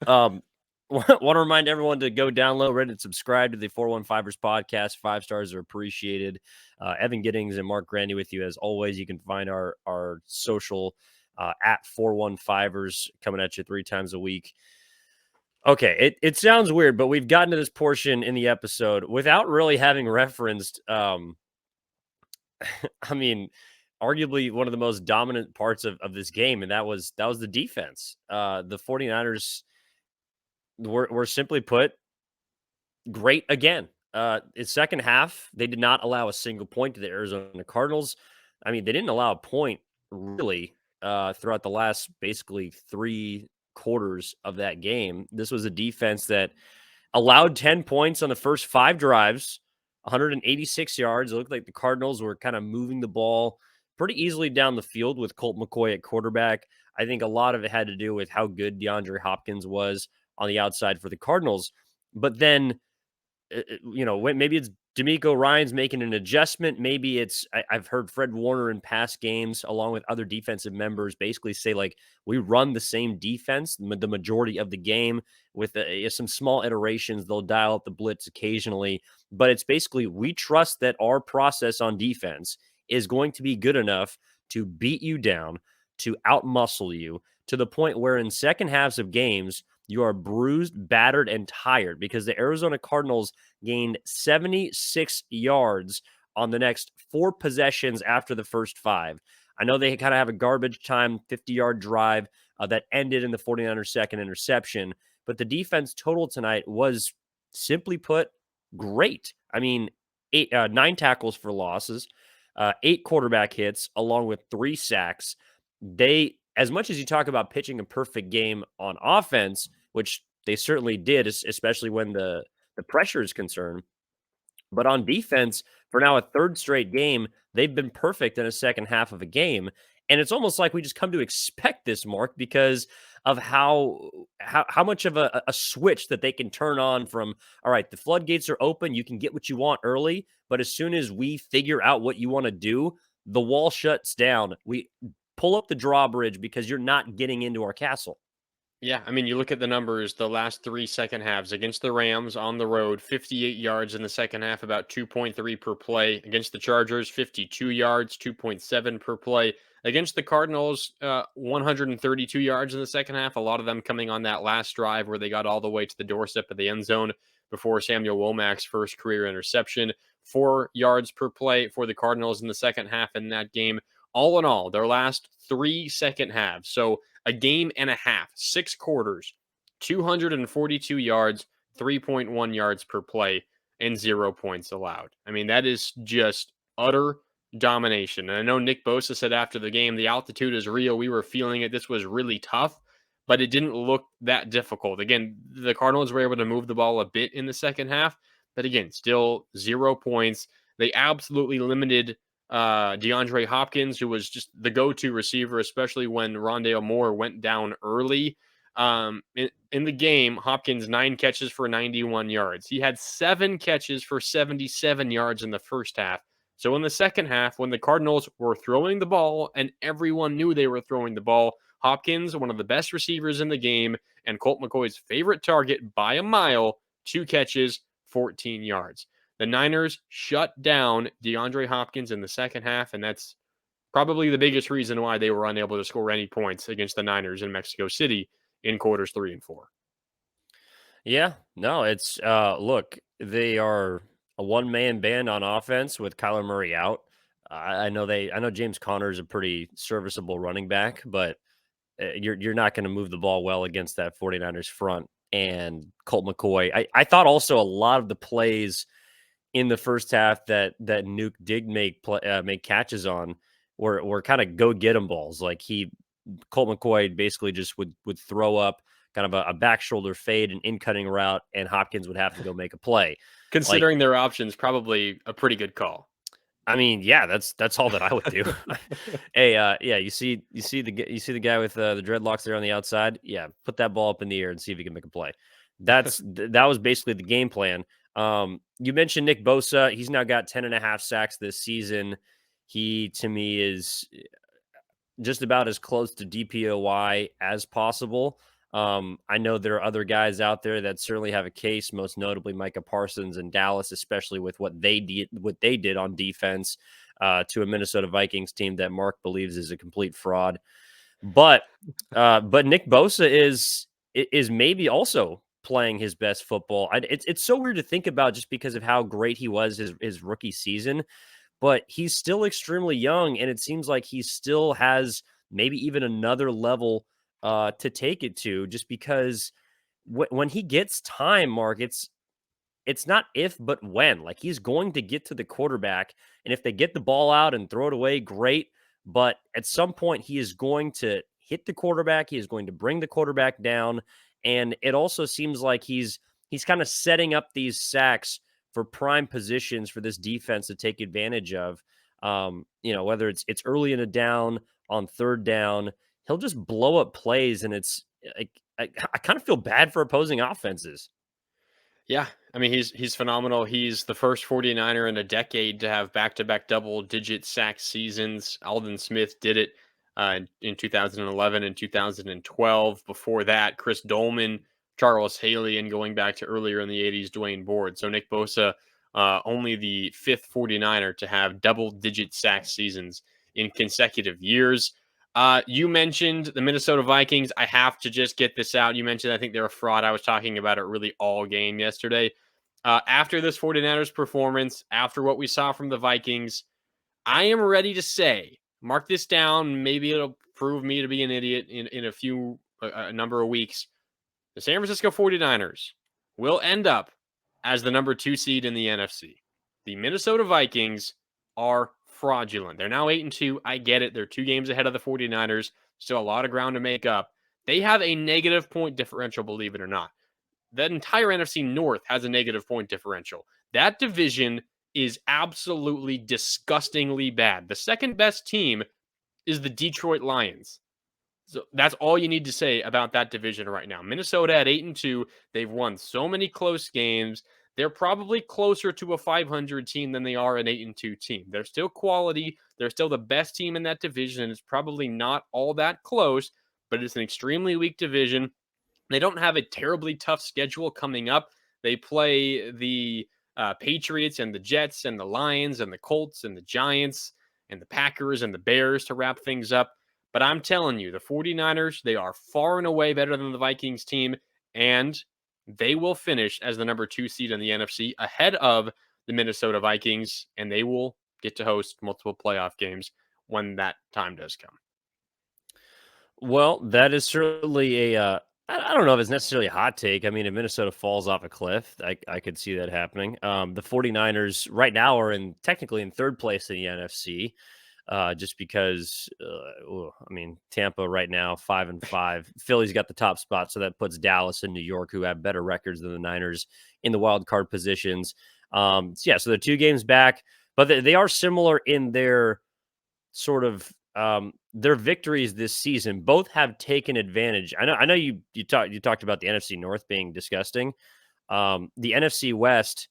Um, want to remind everyone to go download, rate, and subscribe to the 415ers podcast. 5 stars are appreciated. Evan Giddings and Marc Grandy with you as always. You can find our social at 415ers coming at you 3 times a week. Okay, it sounds weird, but we've gotten to this portion in the episode without really having referenced I mean, arguably one of the most dominant parts of this game, and that was the defense. The 49ers were simply put great again. Its second half, they did not allow a single point to the Arizona Cardinals. I mean, they didn't allow a point really throughout the last basically 3 quarters of that game. This was a defense that allowed 10 points on the first 5 drives, 186 yards. It looked like the Cardinals were kind of moving the ball pretty easily down the field with Colt McCoy at quarterback. I think a lot of it had to do with how good DeAndre Hopkins was on the outside for the Cardinals. But then maybe it's D'Amico Ryan's making an adjustment. Maybe I've heard Fred Warner in past games, along with other defensive members, basically say, like, we run the same defense the majority of the game with some small iterations. They'll dial up the blitz occasionally, but it's basically we trust that our process on defense is going to be good enough to beat you down, to outmuscle you to the point where in second halves of games, you are bruised, battered, and tired because the Arizona Cardinals gained 76 yards on the next 4 possessions after the first 5. I know they kind of have a garbage time 50-yard drive that ended in the 49ers' second interception, but the defense total tonight was, simply put, great. I mean, 9 tackles for losses, 8 quarterback hits, along with 3 sacks. As much as you talk about pitching a perfect game on offense, which they certainly did, especially when the pressure is concerned. But on defense, for now a third straight game, they've been perfect in a second half of a game. And it's almost like we just come to expect this, Mark, because of how much of a switch that they can turn on from, all right, the floodgates are open, you can get what you want early, but as soon as we figure out what you want to do, the wall shuts down. We pull up the drawbridge because you're not getting into our castle. Yeah, I mean, you look at the numbers, the last 3 second halves against the Rams on the road, 58 yards in the second half, about 2.3 per play. Against the Chargers, 52 yards, 2.7 per play. Against the Cardinals, 132 yards in the second half, a lot of them coming on that last drive where they got all the way to the doorstep of the end zone before Samuel Womack's first career interception. 4 yards per play for the Cardinals in the second half in that game. All in all, their last 3 second halves. So a game and a half, 6 quarters, 242 yards, 3.1 yards per play, and 0 points allowed. I mean, that is just utter domination. And I know Nick Bosa said after the game, the altitude is real. We were feeling it. This was really tough, but it didn't look that difficult. Again, the Cardinals were able to move the ball a bit in the second half, but again, still 0 points. They absolutely limited DeAndre Hopkins, who was just the go-to receiver, especially when Rondale Moore went down early. In the game, Hopkins 9 catches for 91 yards. He had 7 catches for 77 yards in the first half. So in the second half, when the Cardinals were throwing the ball and everyone knew they were throwing the ball, Hopkins, one of the best receivers in the game, and Colt McCoy's favorite target by a mile, 2 catches, 14 yards. The Niners shut down DeAndre Hopkins in the second half, and that's probably the biggest reason why they were unable to score any points against the Niners in Mexico City in quarters 3 and 4. Yeah, no, it's look, they are a one-man band on offense with Kyler Murray out. I know James Conner is a pretty serviceable running back, but you're not going to move the ball well against that 49ers front and Colt McCoy. I thought also a lot of the plays in the first half that Nuke did make catches on were kind of go get 'em balls. Like Colt McCoy basically just would throw up kind of a back shoulder fade and in cutting route, and Hopkins would have to go make a play. Like, Considering their options, probably a pretty good call. I mean, yeah, that's all that I would do. Hey, yeah, you see the guy with the dreadlocks there on the outside. Yeah, put that ball up in the air and see if he can make a play. That was basically the game plan. You mentioned Nick Bosa. He's now got 10.5 sacks this season. He, to me, is just about as close to DPOY as possible. I know there are other guys out there that certainly have a case, most notably Micah Parsons in Dallas, especially with what they did on defense to a Minnesota Vikings team that Mark believes is a complete fraud. But but Nick Bosa is maybe also playing his best football. It's so weird to think about just because of how great he was his rookie season, but he's still extremely young, and it seems like he still has maybe even another level to take it to, just because when he gets time, Mark, it's not if, but when. Like, he's going to get to the quarterback, and if they get the ball out and throw it away, great. But at some point, he is going to hit the quarterback. He is going to bring the quarterback down, and it also seems like he's kind of setting up these sacks for prime positions for this defense to take advantage of. Whether it's early in a down, on third down, he'll just blow up plays, and it's like I kind of feel bad for opposing offenses. Yeah, I mean he's phenomenal. He's the first 49er in a decade to have back-to-back double-digit sack seasons. Alden Smith did it in 2011 and 2012. Before that, Chris Dolman, Charles Haley, and going back to earlier in the 80s, Dwayne Board. So Nick Bosa, only the fifth 49er to have double-digit sack seasons in consecutive years. You mentioned the Minnesota Vikings. I have to just get this out. You mentioned I think they're a fraud. I was talking about it really all game yesterday. After this 49ers performance, after what we saw from the Vikings, I am ready to say, mark this down. Maybe it'll prove me to be an idiot in a number of weeks. The San Francisco 49ers will end up as the number 2 seed in the NFC. The Minnesota Vikings are fraudulent. They're now 8-2. I get it. They're 2 games ahead of the 49ers. Still a lot of ground to make up. They have a negative point differential, believe it or not. That entire NFC North has a negative point differential. That division is absolutely disgustingly bad. The second best team is the Detroit Lions. So that's all you need to say about that division right now. Minnesota at 8-2, they've won so many close games. They're probably closer to a 500 team than they are an 8-2 team. They're still quality. They're still the best team in that division. It's probably not all that close, but it's an extremely weak division. They don't have a terribly tough schedule coming up. They play the Patriots and the Jets and the Lions and the Colts and the Giants and the Packers and the Bears to wrap things up. But I'm telling you, the 49ers, they are far and away better than the Vikings team, and they will finish as the number 2 seed in the NFC ahead of the Minnesota Vikings, and they will get to host multiple playoff games when that time does come. Well, that is certainly I don't know if it's necessarily a hot take. I mean, if Minnesota falls off a cliff, I could see that happening. The 49ers right now are technically in third place in the NFC, just because, I mean, Tampa right now, 5-5. Philly's got the top spot, so that puts Dallas and New York, who have better records than the Niners, in the wild card positions. So they're 2 games back, but they are similar in their sort of their victories this season. Both have taken advantage. I know you talked about the NFC North being disgusting. The NFC West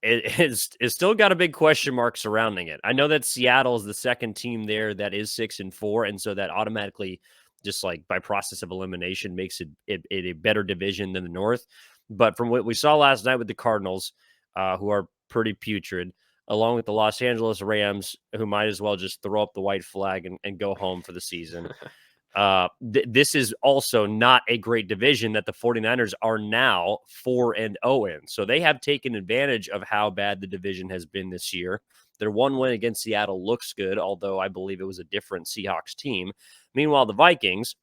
is still got a big question mark surrounding it. I know that Seattle is the second team there that is 6-4, and so that automatically, just like by process of elimination, makes it a better division than the North. But from what we saw last night with the Cardinals, who are pretty putrid, along with the Los Angeles Rams, who might as well just throw up the white flag and go home for the season. This is also not a great division that the 49ers are now 4-0 in. So they have taken advantage of how bad the division has been this year. Their one win against Seattle looks good, although I believe it was a different Seahawks team. Meanwhile, the Vikings,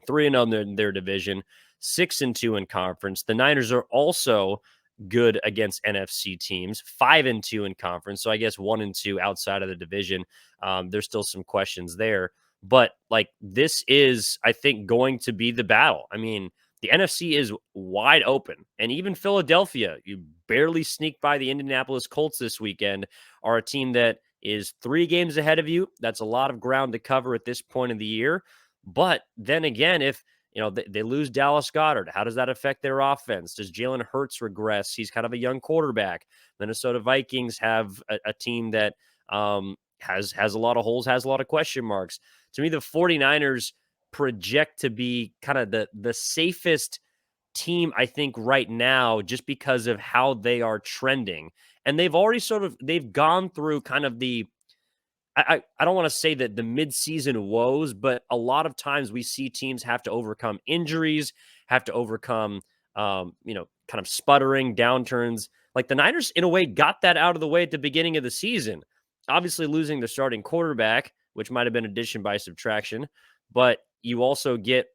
3-0 in their division, 6-2 in conference. The Niners are also good against NFC teams, 5-2 in conference. So I guess 1-2 outside of the division. There's still some questions there. But like, this is, I think, going to be the battle. I mean, the NFC is wide open, and even Philadelphia, you barely sneak by the Indianapolis Colts this weekend, are a team that is 3 games ahead of you. That's a lot of ground to cover at this point of the year. But then again, if they lose Dallas Goedert, how does that affect their offense? Does Jalen Hurts regress? He's kind of a young quarterback. Minnesota Vikings have a team that has a lot of holes, has a lot of question marks. To me, the 49ers project to be kind of the safest team, I think, right now, just because of how they are trending. And they've already they've gone through kind of I don't want to say that the midseason woes, but a lot of times we see teams have to overcome injuries, have to overcome, kind of sputtering downturns. Like the Niners, in a way, got that out of the way at the beginning of the season. Obviously, losing their starting quarterback, which might have been addition by subtraction, but you also get,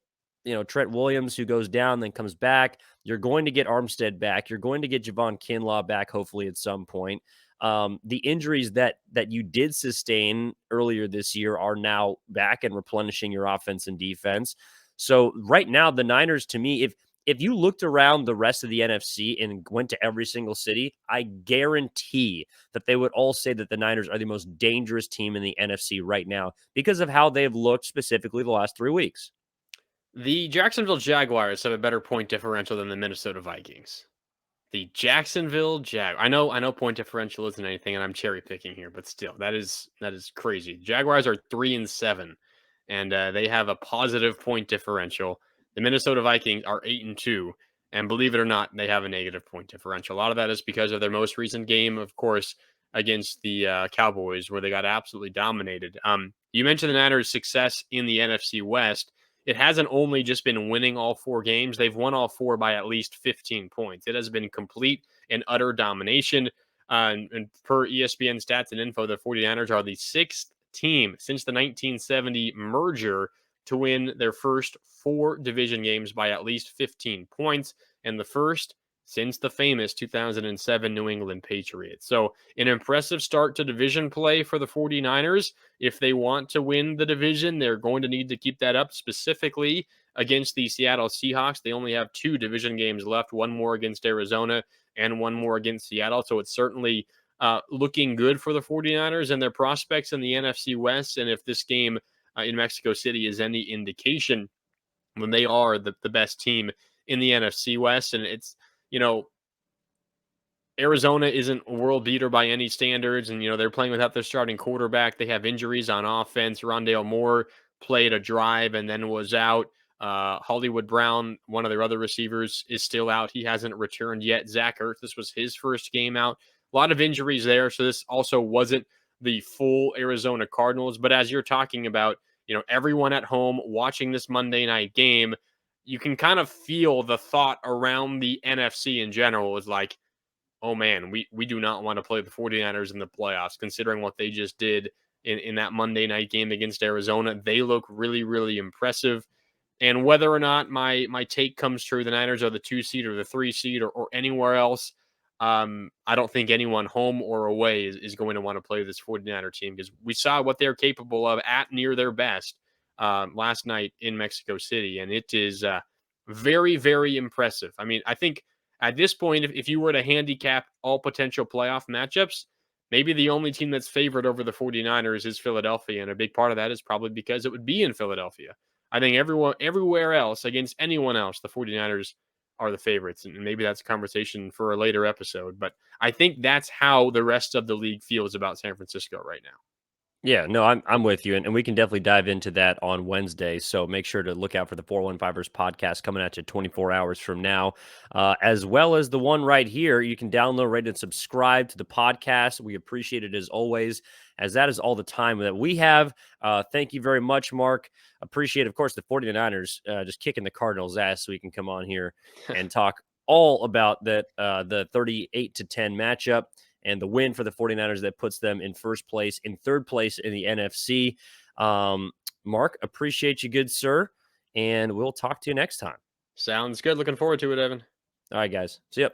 Trent Williams, who goes down, then comes back. You're going to get Armstead back. You're going to get Javon Kinlaw back, hopefully at some point. The injuries that you did sustain earlier this year are now back and replenishing your offense and defense. So right now, the Niners, to me, if you looked around the rest of the NFC and went to every single city, I guarantee that they would all say that the Niners are the most dangerous team in the NFC right now because of how they've looked specifically the last 3 weeks. The Jacksonville Jaguars have a better point differential than the Minnesota Vikings. The Jacksonville I know point differential isn't anything, and I'm cherry picking here, but still, that is crazy. Jaguars are 3-7, and they have a positive point differential. The Minnesota Vikings are 8-2, and believe it or not, they have a negative point differential. A lot of that is because of their most recent game, of course, against the Cowboys, where they got absolutely dominated. You mentioned the Niners' success in the NFC West. It hasn't only just been winning all 4 games, they've won all 4 by at least 15 points. It has been complete and utter domination. And per ESPN stats and info, the 49ers are the 6th team since the 1970 merger to win their first 4 division games by at least 15 points, and the first since the famous 2007 New England Patriots. So, an impressive start to division play for the 49ers. If they want to win the division, they're going to need to keep that up, specifically against the Seattle Seahawks. They only have 2 division games left, one more against Arizona and one more against Seattle. So it's certainly looking good for the 49ers and their prospects in the NFC West. And if this game in Mexico City is any indication, when they are the best team in the NFC West, and it's, you know, Arizona isn't a world beater by any standards, and they're playing without their starting quarterback. They have injuries on offense. Rondale Moore played a drive and then was out. Hollywood Brown, one of their other receivers, is still out. He hasn't returned yet. Zach Ertz, this was his first game out. A lot of injuries there, so this also wasn't the full Arizona Cardinals. But as you're talking about, everyone at home watching this Monday night game, you can kind of feel the thought around the NFC in general is like, oh man, we do not want to play the 49ers in the playoffs, considering what they just did in that Monday night game against Arizona. They look really, really impressive. And whether or not my take comes true, the Niners are the 2 seed or the 3 seed or anywhere else, I don't think anyone home or away is going to want to play this 49er team, because we saw what they're capable of at near their best last night in Mexico City. And it is very, very impressive. I mean, I think at this point, if you were to handicap all potential playoff matchups, maybe the only team that's favored over the 49ers is Philadelphia. And a big part of that is probably because it would be in Philadelphia. I think everywhere else, against anyone else, the 49ers are the favorites. And maybe that's a conversation for a later episode. But I think that's how the rest of the league feels about San Francisco right now. Yeah, no, I'm with you, and we can definitely dive into that on Wednesday. So make sure to look out for the 415ers podcast coming at you 24 hours from now, as well as the one right here. You can download, rate, and subscribe to the podcast. We appreciate it as always, as that is all the time that we have. Thank you very much, Mark. Appreciate, of course, the 49ers just kicking the Cardinals' ass, so we can come on here and talk all about that the 38-10 matchup and the win for the 49ers that puts them in first place, in third place in the NFC. Mark, appreciate you, good sir, and we'll talk to you next time. Sounds good. Looking forward to it, Evan. All right, guys. See ya.